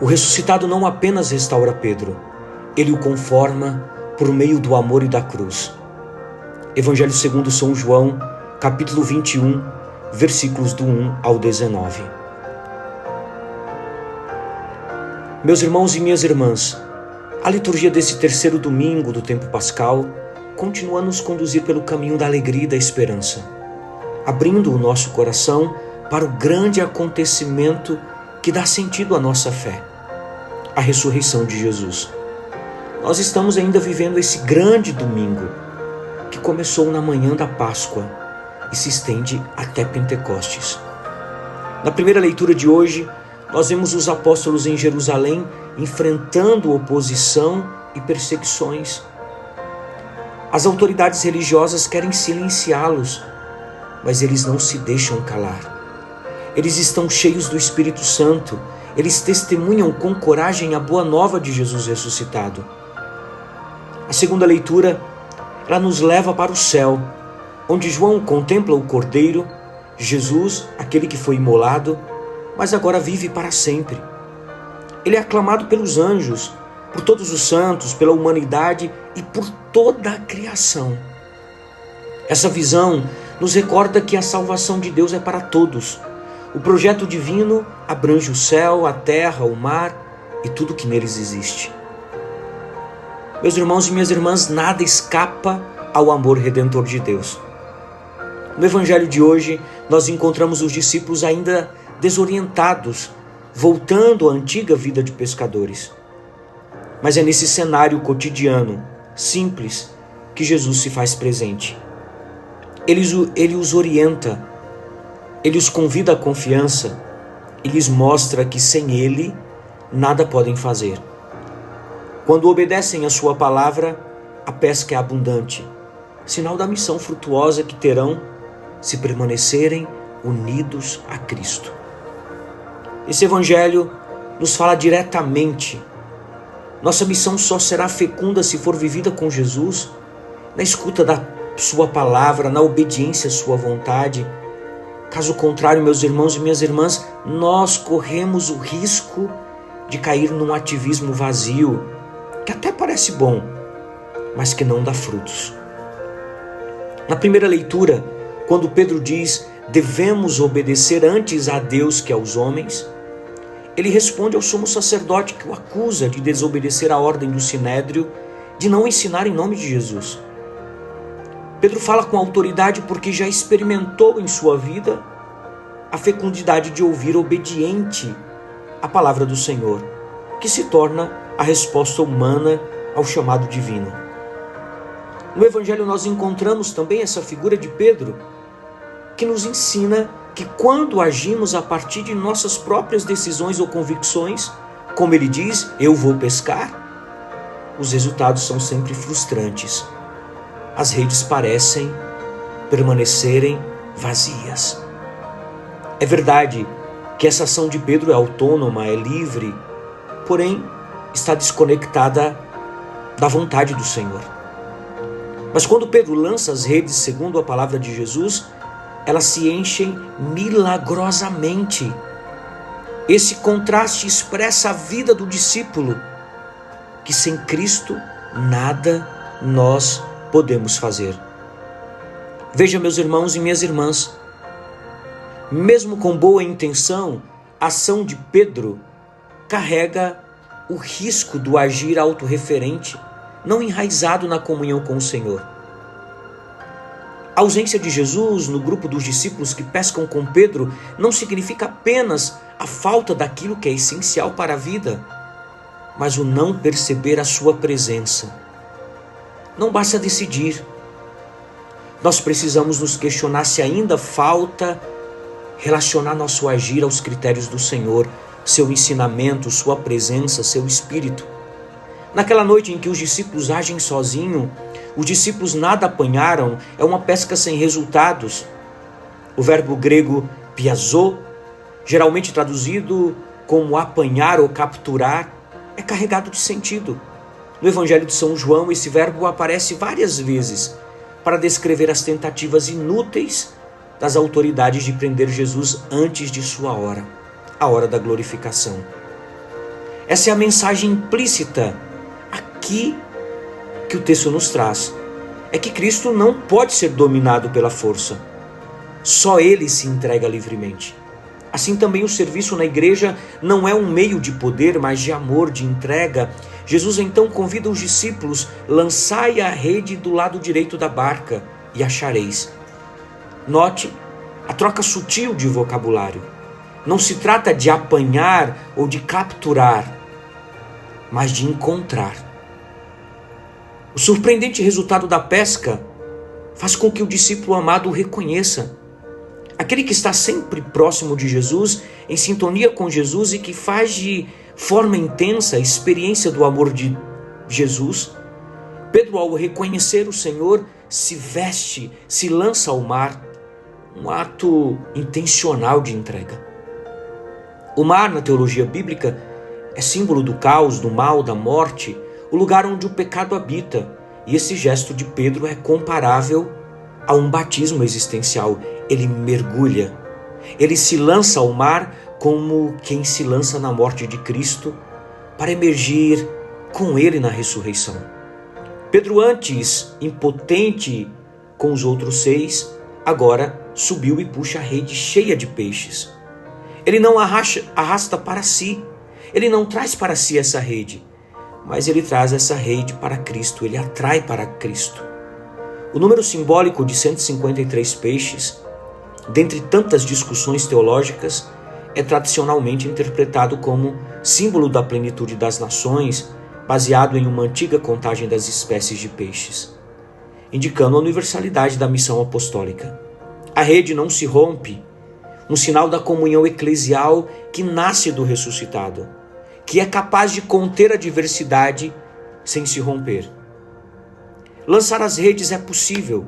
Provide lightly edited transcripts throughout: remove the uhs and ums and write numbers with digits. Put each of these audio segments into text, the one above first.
O ressuscitado não apenas restaura Pedro, ele o conforma por meio do amor e da cruz. Evangelho segundo São João, capítulo 21, versículos do 1 ao 19. Meus irmãos e minhas irmãs, a liturgia desse terceiro domingo do tempo pascal continua a nos conduzir pelo caminho da alegria e da esperança, abrindo o nosso coração para o grande acontecimento que dá sentido à nossa fé, a ressurreição de Jesus. Nós estamos ainda vivendo esse grande domingo que começou na manhã da Páscoa e se estende até Pentecostes. Na primeira leitura de hoje, nós vemos os apóstolos em Jerusalém enfrentando oposição e perseguições. As autoridades religiosas querem silenciá-los, mas eles não se deixam calar. Eles estão cheios do Espírito Santo, eles testemunham com coragem a boa nova de Jesus ressuscitado. A segunda leitura, ela nos leva para o céu, onde João contempla o Cordeiro, Jesus, aquele que foi imolado, mas agora vive para sempre. Ele é aclamado pelos anjos, por todos os santos, pela humanidade e por toda a criação. Essa visão nos recorda que a salvação de Deus é para todos. O projeto divino abrange o céu, a terra, o mar e tudo que neles existe. Meus irmãos e minhas irmãs, nada escapa ao amor redentor de Deus. No Evangelho de hoje, nós encontramos os discípulos ainda desorientados, voltando à antiga vida de pescadores. Mas é nesse cenário cotidiano, simples, que Jesus se faz presente. Ele os orienta, ele os convida à confiança e lhes mostra que sem ele nada podem fazer. Quando obedecem a sua palavra, a pesca é abundante, sinal da missão frutuosa que terão se permanecerem unidos a Cristo. Esse evangelho nos fala diretamente. Nossa missão só será fecunda se for vivida com Jesus, na escuta da sua palavra, na obediência à sua vontade. Caso contrário, meus irmãos e minhas irmãs, nós corremos o risco de cair num ativismo vazio, que até parece bom, mas que não dá frutos. Na primeira leitura, quando Pedro diz: devemos obedecer antes a Deus que aos homens, ele responde ao sumo sacerdote que o acusa de desobedecer a ordem do Sinédrio de não ensinar em nome de Jesus. Pedro fala com autoridade porque já experimentou em sua vida a fecundidade de ouvir obediente a palavra do Senhor, que se torna a resposta humana ao chamado divino. No Evangelho nós encontramos também essa figura de Pedro, que nos ensina que quando agimos a partir de nossas próprias decisões ou convicções, como ele diz, eu vou pescar, os resultados são sempre frustrantes. As redes parecem permanecerem vazias. É verdade que essa ação de Pedro é autônoma, é livre, porém está desconectada da vontade do Senhor. Mas quando Pedro lança as redes segundo a palavra de Jesus, elas se enchem milagrosamente. Esse contraste expressa a vida do discípulo, que sem Cristo nada nós podemos fazer. Veja, meus irmãos e minhas irmãs, mesmo com boa intenção, a ação de Pedro carrega o risco do agir autorreferente, não enraizado na comunhão com o Senhor. A ausência de Jesus no grupo dos discípulos que pescam com Pedro não significa apenas a falta daquilo que é essencial para a vida, mas o não perceber a sua presença. Não basta decidir. Nós precisamos nos questionar se ainda falta relacionar nosso agir aos critérios do Senhor, seu ensinamento, sua presença, seu Espírito. Naquela noite em que os discípulos agem sozinhos, os discípulos nada apanharam, é uma pesca sem resultados. O verbo grego piazô, geralmente traduzido como apanhar ou capturar, é carregado de sentido. No Evangelho de São João, esse verbo aparece várias vezes para descrever as tentativas inúteis das autoridades de prender Jesus antes de sua hora, a hora da glorificação. Essa é a mensagem implícita aqui que o texto nos traz. É que Cristo não pode ser dominado pela força. Só Ele se entrega livremente. Assim também o serviço na igreja não é um meio de poder, mas de amor, de entrega. Jesus então convida os discípulos: lançai a rede do lado direito da barca e achareis. Note a troca sutil de vocabulário. Não se trata de apanhar ou de capturar, mas de encontrar. O surpreendente resultado da pesca faz com que o discípulo amado o reconheça. Aquele que está sempre próximo de Jesus, em sintonia com Jesus e que faz de forma intensa a experiência do amor de Jesus. Pedro, ao reconhecer o Senhor, se veste, se lança ao mar, um ato intencional de entrega. O mar, na teologia bíblica, é símbolo do caos, do mal, da morte, o lugar onde o pecado habita. E esse gesto de Pedro é comparável a um batismo existencial. Ele mergulha, ele se lança ao mar como quem se lança na morte de Cristo para emergir com ele na ressurreição. Pedro, antes impotente com os outros 6, agora subiu e puxa a rede cheia de peixes. Ele não arrasta para si, ele não traz para si essa rede, mas ele traz essa rede para Cristo, ele atrai para Cristo. O número simbólico de 153 peixes, dentre tantas discussões teológicas, é tradicionalmente interpretado como símbolo da plenitude das nações, baseado em uma antiga contagem das espécies de peixes, indicando a universalidade da missão apostólica. A rede não se rompe, um sinal da comunhão eclesial que nasce do ressuscitado, que é capaz de conter a diversidade sem se romper. Lançar as redes é possível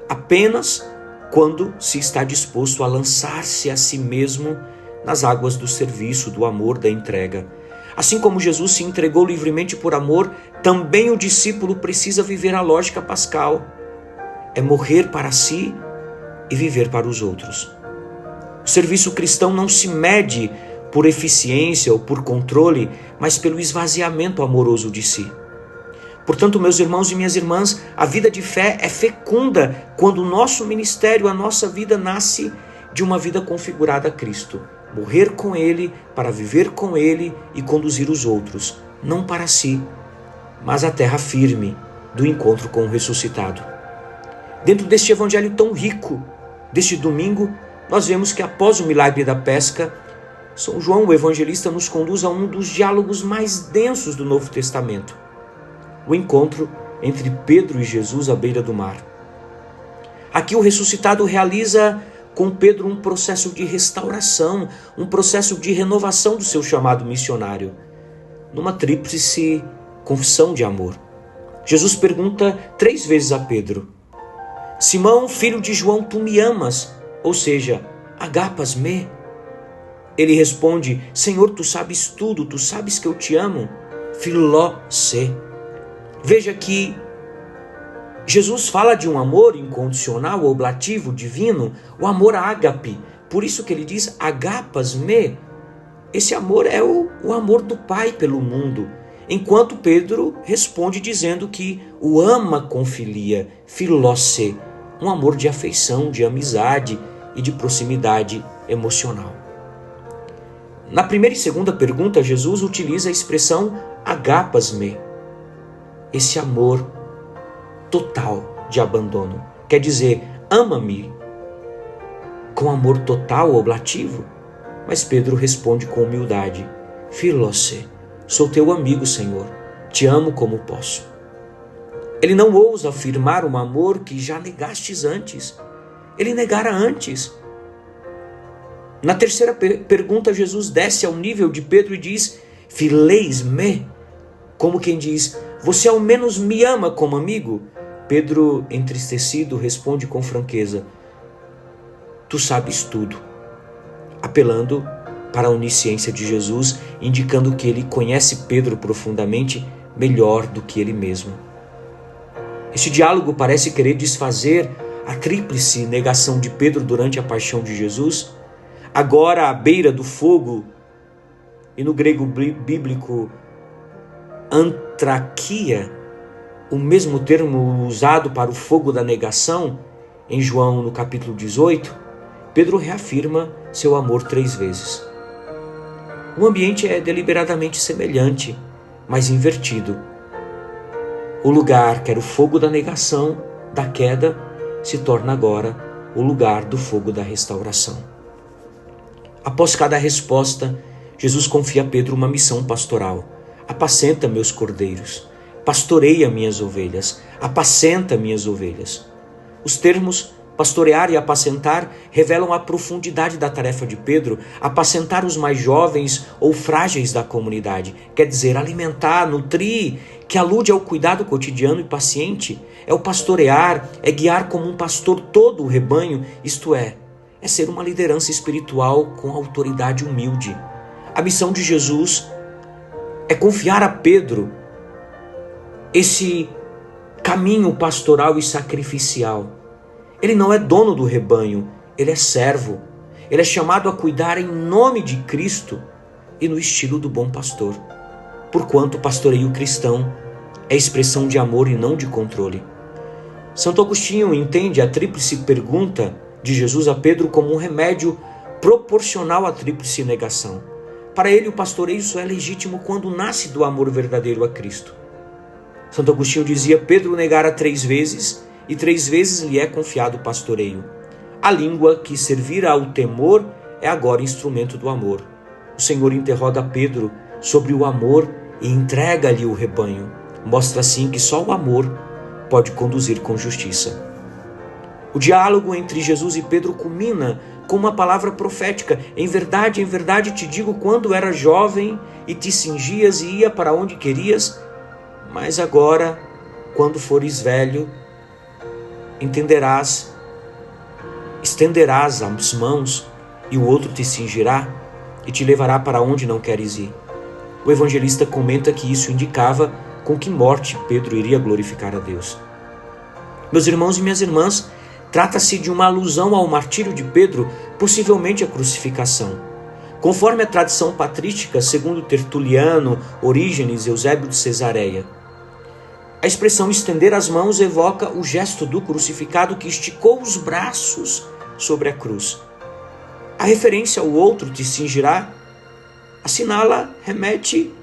apenas quando se está disposto a lançar-se a si mesmo nas águas do serviço, do amor, da entrega. Assim como Jesus se entregou livremente por amor, também o discípulo precisa viver a lógica pascal. É morrer para si e viver para os outros. O serviço cristão não se mede por eficiência ou por controle, mas pelo esvaziamento amoroso de si. Portanto, meus irmãos e minhas irmãs, a vida de fé é fecunda quando o nosso ministério, a nossa vida nasce de uma vida configurada a Cristo. Morrer com Ele, para viver com Ele e conduzir os outros, não para si, mas a terra firme do encontro com o ressuscitado. Dentro deste evangelho tão rico, deste domingo, nós vemos que após o milagre da pesca, São João, o evangelista, nos conduz a um dos diálogos mais densos do Novo Testamento, o encontro entre Pedro e Jesus à beira do mar. Aqui o ressuscitado realiza com Pedro um processo de restauração, um processo de renovação do seu chamado missionário, numa tríplice confissão de amor. Jesus pergunta 3 vezes a Pedro: Simão, filho de João, tu me amas? Ou seja, agapas-me? Ele responde: Senhor, tu sabes tudo, tu sabes que eu te amo. Filó-se. Veja que Jesus fala de um amor incondicional, oblativo, divino, o amor ágape. Por isso que ele diz agapas-me. Esse amor é o amor do Pai pelo mundo. Enquanto Pedro responde dizendo que o ama com filia, filó-se, um amor de afeição, de amizade e de proximidade emocional. Na primeira e segunda pergunta, Jesus utiliza a expressão agapas-me, esse amor total de abandono. Quer dizer, ama-me com amor total, oblativo. Mas Pedro responde com humildade: filó-se, sou teu amigo, Senhor, te amo como posso. Ele não ousa afirmar um amor que já negastes antes. Ele negara antes. Na terceira pergunta, Jesus desce ao nível de Pedro e diz: fileis-me, como quem diz: você ao menos me ama como amigo? Pedro, entristecido, responde com franqueza: tu sabes tudo, apelando para a onisciência de Jesus, indicando que ele conhece Pedro profundamente, melhor do que ele mesmo. Este diálogo parece querer desfazer a tríplice negação de Pedro durante a paixão de Jesus. Agora, à beira do fogo, e no grego bíblico antraquia, o mesmo termo usado para o fogo da negação, em João no capítulo 18, Pedro reafirma seu amor 3 vezes. O ambiente é deliberadamente semelhante, mas invertido. O lugar que era o fogo da negação, da queda, se torna agora o lugar do fogo da restauração. Após cada resposta, Jesus confia a Pedro uma missão pastoral. Apacenta meus cordeiros, pastoreia minhas ovelhas, apacenta minhas ovelhas. Os termos pastorear e apacentar revelam a profundidade da tarefa de Pedro. Apacentar os mais jovens ou frágeis da comunidade, quer dizer, alimentar, nutrir, que alude ao cuidado cotidiano e paciente. É o pastorear, é guiar como um pastor todo o rebanho, isto é ser uma liderança espiritual com autoridade humilde. A missão de Jesus é confiar a Pedro esse caminho pastoral e sacrificial. Ele não é dono do rebanho, ele é servo. Ele é chamado a cuidar em nome de Cristo e no estilo do bom pastor. Porquanto o pastoreio cristão é expressão de amor e não de controle. Santo Agostinho entende a tríplice pergunta de Jesus a Pedro como um remédio proporcional à tríplice negação. Para ele, o pastoreio só é legítimo quando nasce do amor verdadeiro a Cristo. Santo Agostinho dizia: Pedro negara 3 vezes e 3 vezes lhe é confiado o pastoreio. A língua que servira ao temor é agora instrumento do amor. O Senhor interroga Pedro sobre o amor e entrega-lhe o rebanho. Mostra assim que só o amor pode conduzir com justiça. O diálogo entre Jesus e Pedro culmina com uma palavra profética. Em verdade te digo, quando eras jovem e te cingias e ia para onde querias, mas agora, quando fores velho, estenderás as mãos e o outro te cingirá e te levará para onde não queres ir. O evangelista comenta que isso indicava com que morte Pedro iria glorificar a Deus. Meus irmãos e minhas irmãs, trata-se de uma alusão ao martírio de Pedro, possivelmente a crucificação. Conforme a tradição patrística, segundo Tertuliano, Orígenes, Eusébio de Cesareia, a expressão estender as mãos evoca o gesto do crucificado que esticou os braços sobre a cruz. A referência ao outro te cingirá remete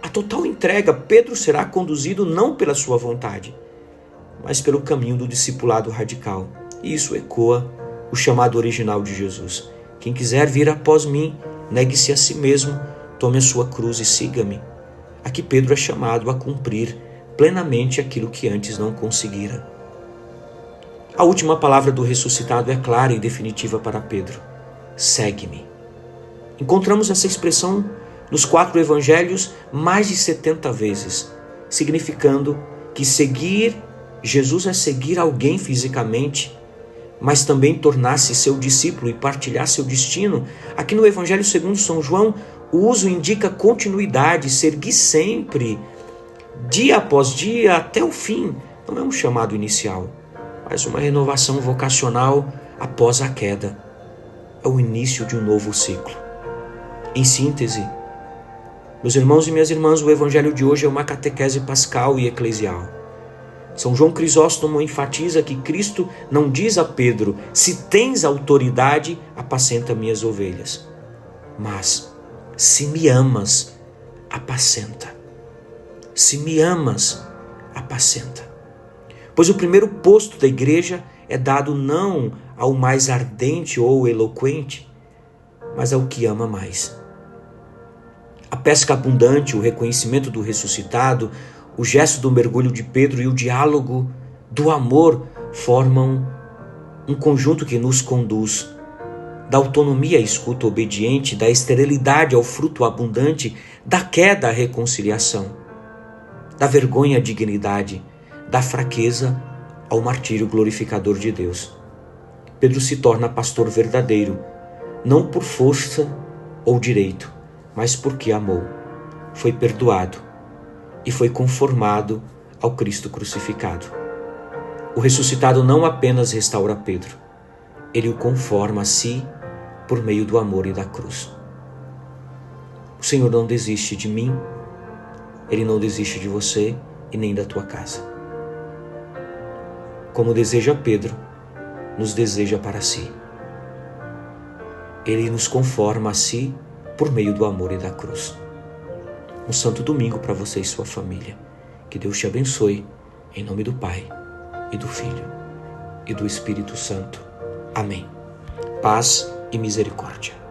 à total entrega. Pedro será conduzido não pela sua vontade, mas pelo caminho do discipulado radical. E isso ecoa o chamado original de Jesus: quem quiser vir após mim, negue-se a si mesmo, tome a sua cruz e siga-me. Aqui Pedro é chamado a cumprir plenamente aquilo que antes não conseguira. A última palavra do ressuscitado é clara e definitiva para Pedro: segue-me. Encontramos essa expressão nos 4 evangelhos mais de 70 vezes, significando que seguir Jesus é seguir alguém fisicamente, mas também tornar-se seu discípulo e partilhar seu destino. Aqui no Evangelho segundo São João, o uso indica continuidade, seguir sempre, dia após dia, até o fim. Não é um chamado inicial, mas uma renovação vocacional após a queda. É o início de um novo ciclo. Em síntese, meus irmãos e minhas irmãs, o Evangelho de hoje é uma catequese pascal e eclesial. São João Crisóstomo enfatiza que Cristo não diz a Pedro: se tens autoridade, apacenta minhas ovelhas. Mas, se me amas, apacenta. Se me amas, apacenta. Pois o primeiro posto da igreja é dado não ao mais ardente ou eloquente, mas ao que ama mais. A pesca abundante, o reconhecimento do ressuscitado, o gesto do mergulho de Pedro e o diálogo do amor formam um conjunto que nos conduz da autonomia à escuta obediente, da esterilidade ao fruto abundante, da queda à reconciliação, da vergonha à dignidade, da fraqueza ao martírio glorificador de Deus. Pedro se torna pastor verdadeiro, não por força ou direito, mas porque amou, foi perdoado e foi conformado ao Cristo crucificado. O ressuscitado não apenas restaura Pedro, ele o conforma a si por meio do amor e da cruz. O Senhor não desiste de mim, Ele não desiste de você e nem da tua casa. Como deseja Pedro, nos deseja para si. Ele nos conforma a si por meio do amor e da cruz. Um santo domingo para você e sua família. Que Deus te abençoe, em nome do Pai, e do Filho, e do Espírito Santo. Amém. Paz e misericórdia.